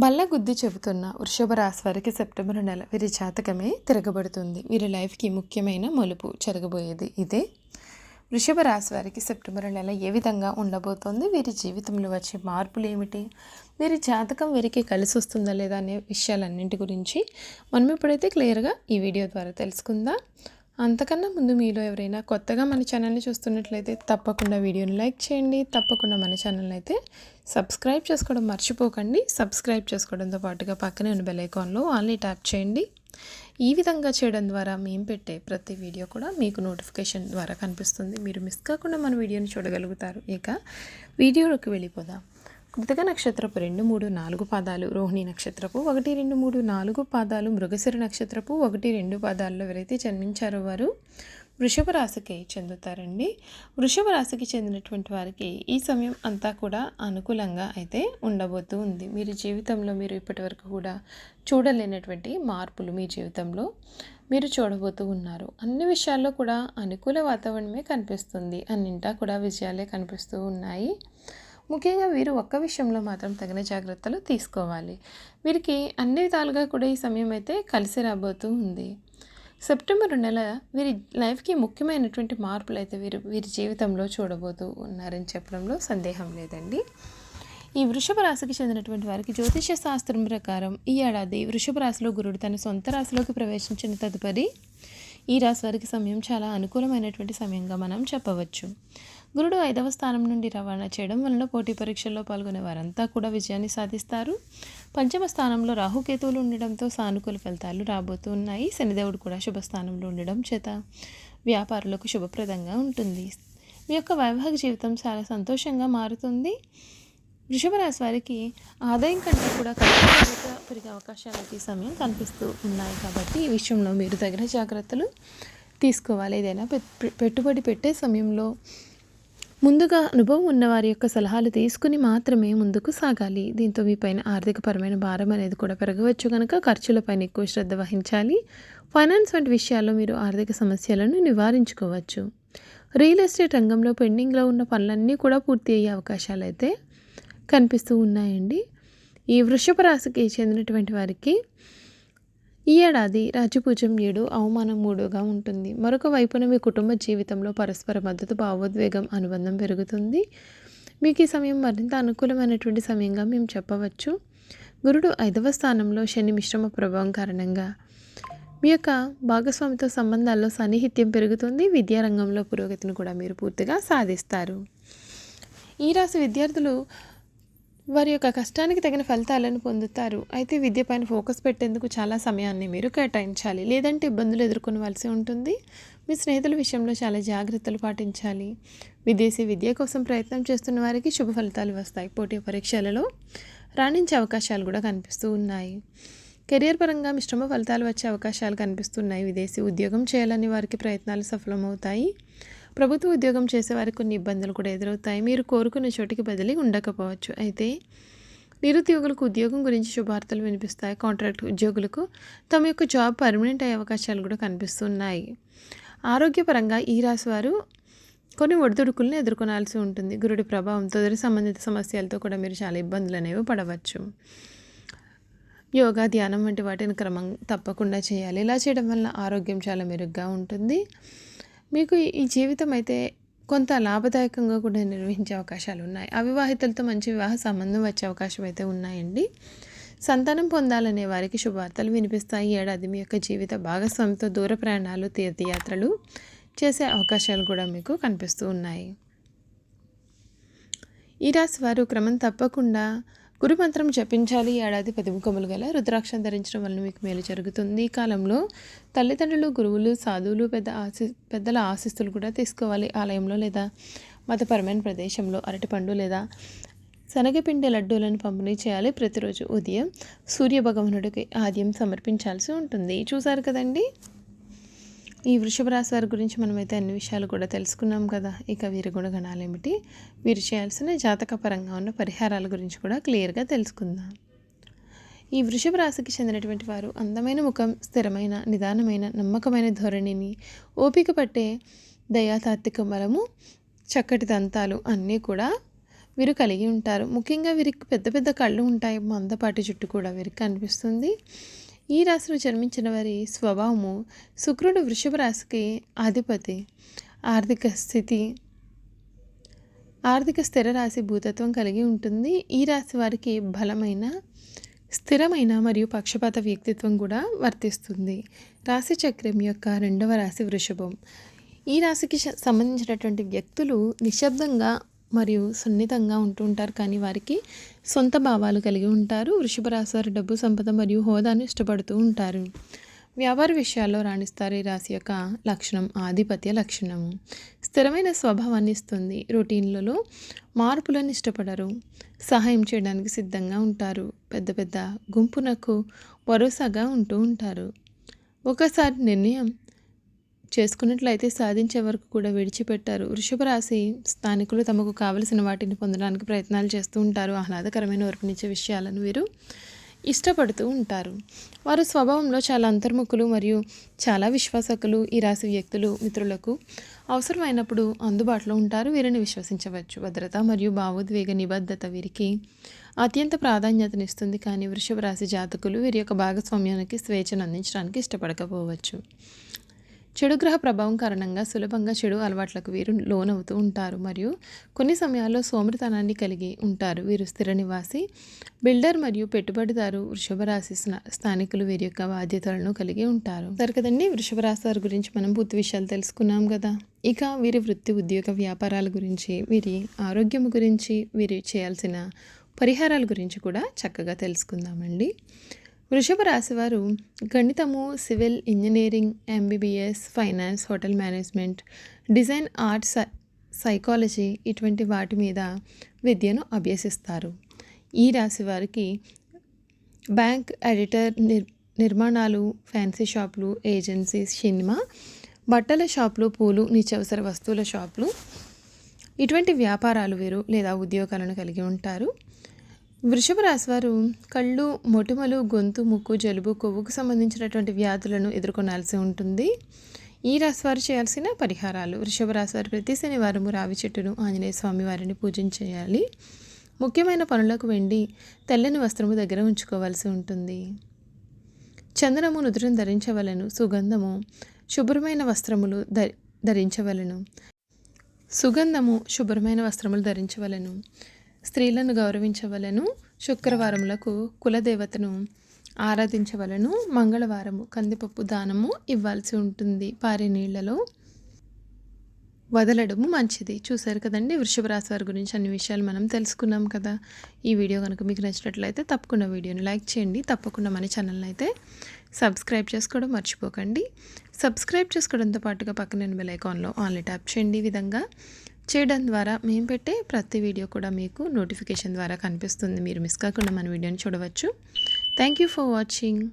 బల్ల గుద్ది చెబుతున్న వృషభ రాశి వారికి సెప్టెంబర్ నెల వీరి జాతకమే తిరగబడుతుంది. వీరి లైఫ్కి ముఖ్యమైన మలుపు జరగబోయేది ఇదే. వృషభ రాశి వారికి సెప్టెంబర్ నెల ఏ విధంగా ఉండబోతోంది, వీరి జీవితంలో వచ్చే మార్పులు ఏమిటి, వీరి జాతకం వీరికి కలిసి వస్తుందా లేదా అనే విషయాలన్నింటి గురించి మనం ఇప్పుడైతే క్లియర్గా ఈ వీడియో ద్వారా తెలుసుకుందాం. అంతకన్నా ముందు మీలో ఎవరైనా కొత్తగా మన ఛానల్ని చూస్తున్నట్లయితే తప్పకుండా వీడియోని లైక్ చేయండి. తప్పకుండా మన ఛానల్ని అయితే సబ్స్క్రైబ్ చేసుకోవడం మర్చిపోకండి. సబ్స్క్రైబ్ చేసుకోవడంతో పాటుగా పక్కనే ఉన్న బెల్ ఐకాన్లో ఆల్ని ట్యాప్ చేయండి. ఈ విధంగా చేయడం ద్వారా మేము పెట్టే ప్రతి వీడియో కూడా మీకు నోటిఫికేషన్ ద్వారా కనిపిస్తుంది. మీరు మిస్ కాకుండా మన వీడియోని చూడగలుగుతారు. ఇక వీడియోలోకి వెళ్ళిపోదాం. కృతిక నక్షత్రపు 2, 3, 4 పాదాలు, రోహిణి నక్షత్రపు 1, 2, 3, 4 పాదాలు, మృగశిర నక్షత్రపు 1, 2 పాదాల్లో ఎవరైతే జన్మించారో వారు వృషభ రాశికి చెందుతారండి. వృషభ రాశికి చెందినటువంటి వారికి ఈ సమయం అంతా కూడా అనుకూలంగా అయితే ఉండబోతూ ఉంది. మీరు జీవితంలో మీరు ఇప్పటివరకు కూడా చూడలేనటువంటి మార్పులు మీ జీవితంలో మీరు చూడబోతూ ఉన్నారు. అన్ని విషయాల్లో కూడా అనుకూల వాతావరణమే కనిపిస్తుంది. అన్నింటా కూడా విజయాలే కనిపిస్తూ ఉన్నాయి. ముఖ్యంగా వీరు ఒక్క విషయంలో మాత్రం తగిన జాగ్రత్తలు తీసుకోవాలి. వీరికి అన్ని విధాలుగా కూడా ఈ సమయం అయితే కలిసి రాబోతూ ఉంది. సెప్టెంబర్ నెల వీరి లైఫ్కి ముఖ్యమైనటువంటి మార్పులు అయితే వీరి జీవితంలో చూడబోతూ ఉన్నారని చెప్పడంలో సందేహం లేదండి. ఈ వృషభ రాశికి చెందినటువంటి వారికి జ్యోతిష శాస్త్రం ప్రకారం ఈ ఏడాది వృషభ రాశిలో గురుడు తన సొంత రాశిలోకి ప్రవేశించిన తదుపరి ఈ రాశి వారికి సమయం చాలా అనుకూలమైనటువంటి సమయంగా మనం చెప్పవచ్చు. గురుడు 5వ స్థానం నుండి రవాణా చేయడం వలన పోటీ పరీక్షల్లో పాల్గొనే వారంతా కూడా విజయాన్ని సాధిస్తారు. 5వ స్థానంలో రాహుకేతువులు ఉండడంతో సానుకూల ఫలితాలు రాబోతూ ఉన్నాయి. శనిదేవుడు కూడా శుభస్థానంలో ఉండడం చేత వ్యాపారులకు శుభప్రదంగా ఉంటుంది. మీ యొక్క వైవాహిక జీవితం చాలా సంతోషంగా మారుతుంది. వృషభ రాశి వారికి ఆదాయం కంటే కూడా ఖర్చు పెరిగే అవకాశాలు ఈ సమయం కనిపిస్తూ ఉన్నాయి. కాబట్టి ఈ విషయంలో మీరు తగిన జాగ్రత్తలు తీసుకోవాలి. ఏదైనా పెట్టుబడి పెట్టే సమయంలో ముందుగా అనుభవం ఉన్న వారి యొక్క సలహాలు తీసుకుని మాత్రమే ముందుకు సాగాలి. దీంతో మీ పైన ఆర్థికపరమైన భారం అనేది కూడా పెరగవచ్చు కనుక ఖర్చులపైన ఎక్కువ శ్రద్ధ వహించాలి. ఫైనాన్స్ వంటి విషయాల్లో మీరు ఆర్థిక సమస్యలను నివారించుకోవచ్చు. రియల్ ఎస్టేట్ రంగంలో పెండింగ్లో ఉన్న పనులన్నీ కూడా పూర్తి అయ్యే అవకాశాలు అయితే కనిపిస్తూ ఉన్నాయండి. ఈ వృషభ రాశికి చెందినటువంటి వారికి ఈ ఏడాది రాజ్యపూజ్యం 7, అవమానం 3గా ఉంటుంది. మరొక వైపున మీ కుటుంబ జీవితంలో పరస్పర మద్దతు, భావోద్వేగం, అనుబంధం పెరుగుతుంది. మీకు ఈ సమయం మరింత అనుకూలమైనటువంటి సమయంగా మేము చెప్పవచ్చు. గురుడు 5వ స్థానంలో శని మిశ్రమ ప్రభావం కారణంగా మీ యొక్క భాగస్వామితో సంబంధాల్లో సాన్నిహిత్యం పెరుగుతుంది. విద్యారంగంలో పురోగతిని కూడా మీరు పూర్తిగా సాధిస్తారు. ఈ రాశి విద్యార్థులు వారి యొక్క కష్టానికి తగిన ఫలితాలను పొందుతారు. అయితే విద్యపైన ఫోకస్ పెట్టేందుకు చాలా సమయాన్ని మీరు కేటాయించాలి, లేదంటే ఇబ్బందులు ఎదుర్కొనవలసి ఉంటుంది. మీ స్నేహితుల విషయంలో చాలా జాగ్రత్తలు పాటించాలి. విదేశీ విద్య కోసం ప్రయత్నం చేస్తున్న వారికి శుభ ఫలితాలు వస్తాయి. పోటీ పరీక్షలలో రాణించే అవకాశాలు కూడా కనిపిస్తూ ఉన్నాయి. కెరియర్ పరంగా మిశ్రమ ఫలితాలు వచ్చే అవకాశాలు కనిపిస్తున్నాయి. విదేశీ ఉద్యోగం చేయాలని వారికి ప్రయత్నాలు సఫలమవుతాయి. ప్రభుత్వ ఉద్యోగం చేసేవారికి కొన్ని ఇబ్బందులు కూడా ఎదురవుతాయి. మీరు కోరుకున్న చోటికి బదిలీ ఉండకపోవచ్చు. అయితే నిరుద్యోగులకు ఉద్యోగం గురించి శుభార్తలు వినిపిస్తాయి. కాంట్రాక్ట్ ఉద్యోగులకు తమ యొక్క జాబ్ పర్మనెంట్ అయ్యే అవకాశాలు కూడా కనిపిస్తున్నాయి. ఆరోగ్యపరంగా ఈ రాశి వారు కొన్ని ఒడిదుడుకులను ఎదుర్కొనాల్సి ఉంటుంది. గురుడి ప్రభావంతో ఉదర సంబంధిత సమస్యలతో కూడా మీరు చాలా ఇబ్బందులు అనేవి పడవచ్చు. యోగా, ధ్యానం వంటి వాటిని క్రమం తప్పకుండా చేయాలి. ఇలా చేయడం వల్ల ఆరోగ్యం చాలా మెరుగ్గా ఉంటుంది. మీకు ఈ జీవితం అయితే కొంత లాభదాయకంగా కూడా నిర్వహించే అవకాశాలు ఉన్నాయి. అవివాహితులతో మంచి వివాహ సంబంధం వచ్చే అవకాశం అయితే ఉన్నాయండి. సంతానం పొందాలనే వారికి శుభవార్తలు వినిపిస్తాయి. ఏడాది మీ యొక్క జీవిత భాగస్వామితో దూర ప్రయాణాలు, తీర్థయాత్రలు చేసే అవకాశాలు కూడా మీకు కనిపిస్తూ ఉన్నాయి. ఈ రాశి వారు క్రమం తప్పకుండా గురుమంత్రం జపించాలి. ఏడాది 10 ముఖములు గల రుద్రాక్షం ధరించడం వలన మీకు మేలు జరుగుతుంది. ఈ కాలంలో తల్లిదండ్రులు, గురువులు, సాధువులు, పెద్దల ఆశీస్సులు కూడా తీసుకోవాలి. ఆలయంలో లేదా మతపరమైన ప్రదేశంలో అరటిపండు లేదా శనగపిండి లడ్డూలను పంపిణీ చేయాలి. ప్రతిరోజు ఉదయం సూర్య భగవానుడికి ఆద్యం సమర్పించాల్సి ఉంటుంది. చూసారు కదండి, ఈ వృషభ రాశి వారి గురించి మనమైతే అన్ని విషయాలు కూడా తెలుసుకున్నాం కదా. ఇక వీరి గుణగణాలు ఏమిటి, వీరు చేయాల్సిన జాతకపరంగా ఉన్న పరిహారాల గురించి కూడా క్లియర్గా తెలుసుకుందాం. ఈ వృషభ రాశికి చెందినటువంటి వారు అందమైన ముఖం, స్థిరమైన, నిదానమైన, నమ్మకమైన ధోరణిని, ఓపిక పట్టే దయాతాత్విక బలము, చక్కటి దంతాలు అన్నీ కూడా వీరు కలిగి ఉంటారు. ముఖ్యంగా వీరికి పెద్ద పెద్ద కళ్ళు ఉంటాయి. మందపాటి జుట్టు కూడా వీరికి కనిపిస్తుంది. ఈ రాశిలో జన్మించిన వారి స్వభావము శుక్రుడు వృషభ రాశికి అధిపతి. ఆర్థిక స్థిర రాశి భూతత్వం కలిగి ఉంటుంది. ఈ రాశి వారికి బలమైన స్థిరమైన మరియు పక్షపాత వ్యక్తిత్వం కూడా వర్తిస్తుంది. రాశి చక్రం యొక్క రెండవ రాశి వృషభం. ఈ రాశికి సంబంధించినటువంటి వ్యక్తులు నిశ్శబ్దంగా మరియు సున్నితంగా ఉంటూ ఉంటారు, కానీ వారికి సొంత భావాలు కలిగి ఉంటారు. వృషభ రాశి వారు డబ్బు, సంపద మరియు హోదాను ఇష్టపడుతూ ఉంటారు. వ్యాపార విషయాల్లో రాణిస్తారు. ఈ రాశి యొక్క లక్షణం ఆధిపత్య లక్షణము. స్థిరమైన స్వభావాన్ని ఇస్తుంది. రొటీన్లలో మార్పులను ఇష్టపడరు. సహాయం చేయడానికి సిద్ధంగా ఉంటారు. పెద్ద పెద్ద గుంపునకు భరోసాగా ఉంటూ ఉంటారు. ఒకసారి నిర్ణయం చేసుకున్నట్లయితే సాధించే వరకు కూడా విడిచిపెట్టారు. వృషభ రాశి స్థానికులు తమకు కావలసిన వాటిని పొందడానికి ప్రయత్నాలు చేస్తూ ఉంటారు. ఆహ్లాదకరమైన ఓర్పునిచ్చే విషయాలను వీరు ఇష్టపడుతూ ఉంటారు. వారు స్వభావంలో చాలా అంతర్ముఖులు మరియు చాలా విశ్వాసకులు. ఈ రాశి వ్యక్తులు మిత్రులకు అవసరమైనప్పుడు అందుబాటులో ఉంటారు. వీరిని విశ్వసించవచ్చు. భద్రత మరియు భావోద్వేగ నిబద్ధత వీరికి అత్యంత ప్రాధాన్యతనిస్తుంది. కానీ వృషభ రాశి జాతకులు వీరి యొక్క భాగస్వామ్యానికి స్వేచ్ఛను అందించడానికి ఇష్టపడకపోవచ్చు. చెడు గ్రహ ప్రభావం కారణంగా సులభంగా చెడు అలవాట్లకు వీరు లోనవుతూ ఉంటారు మరియు కొన్ని సమయాల్లో సోమరితనాన్ని కలిగి ఉంటారు. వీరు స్థిర నివాసి, బిల్డర్ మరియు పెట్టుబడిదారు. వృషభ రాశి స్థానికులు వీరి యొక్క బాధ్యతలను కలిగి ఉంటారు. సరే కదండి, వృషభ రాశి వారి గురించి మనం పూర్తి విషయాలు తెలుసుకున్నాం కదా. ఇక వీరి వృత్తి, ఉద్యోగ, వ్యాపారాల గురించి, వీరి ఆరోగ్యం గురించి, వీరు చేయాల్సిన పరిహారాల గురించి కూడా చక్కగా తెలుసుకుందామండి. వృషభ రాశివారు గణితము, civil engineering, MBBS, finance, hotel management, design, arts, psychology ఇటువంటి వాటి మీద విద్యను అభ్యసిస్తారు. ఈ రాశి వారికి బ్యాంక్, ఎడిటర్, నిర్మాణాలు, ఫ్యాన్సీ షాపులు, ఏజెన్సీస్, సినిమా, బట్టల షాపులు, పూలు, నిత్యావసర వస్తువుల షాపులు ఇటువంటి వ్యాపారాలు వీరు లేదా ఉద్యోగాలను కలిగి ఉంటారు. వృషభ రాశి వారు కళ్ళు, మొటిమలు, గొంతు, ముక్కు, జలుబు, కొవ్వుకు సంబంధించినటువంటి వ్యాధులను ఎదుర్కొనాల్సి ఉంటుంది. ఈ రాశి వారు చేయాల్సిన పరిహారాలు. వృషభ రాశి వారు ప్రతి శనివారము రావి చెట్టును, ఆంజనేయ స్వామి వారిని పూజించేయాలి. ముఖ్యమైన పనులకు వెండి, తెల్లని వస్త్రము దగ్గర ఉంచుకోవాల్సి ఉంటుంది. చందనము నుదురును ధరించవలను. సుగంధము, శుభ్రమైన వస్త్రములు ధరించవలను. స్త్రీలను గౌరవించవలను. శుక్రవారములకు కులదేవతను ఆరాధించవలను. మంగళవారము కందిపప్పు దానము ఇవ్వాల్సి ఉంటుంది. పారే నీళ్లలో వదలడము మంచిది. చూశారు కదండి, వృషభ రాశి వారి గురించి అన్ని విషయాలు మనం తెలుసుకున్నాం కదా. ఈ వీడియో కనుక మీకు నచ్చినట్లయితే తప్పకుండా వీడియోని లైక్ చేయండి. తప్పకుండా మన ఛానల్ని అయితే సబ్స్క్రైబ్ చేసుకోవడం మర్చిపోకండి. సబ్స్క్రైబ్ చేసుకోవడంతో పాటుగా పక్కన బెల్ ఐకాన్లో ఆన్లీ ట్యాప్ చేయండి. ఈ విధంగా చేయడం ద్వారా మేము పెట్టే ప్రతి వీడియో కూడా మీకు నోటిఫికేషన్ ద్వారా కనిపిస్తుంది. మీరు మిస్ కాకుండా మన వీడియోని చూడవచ్చు. Thank you for watching.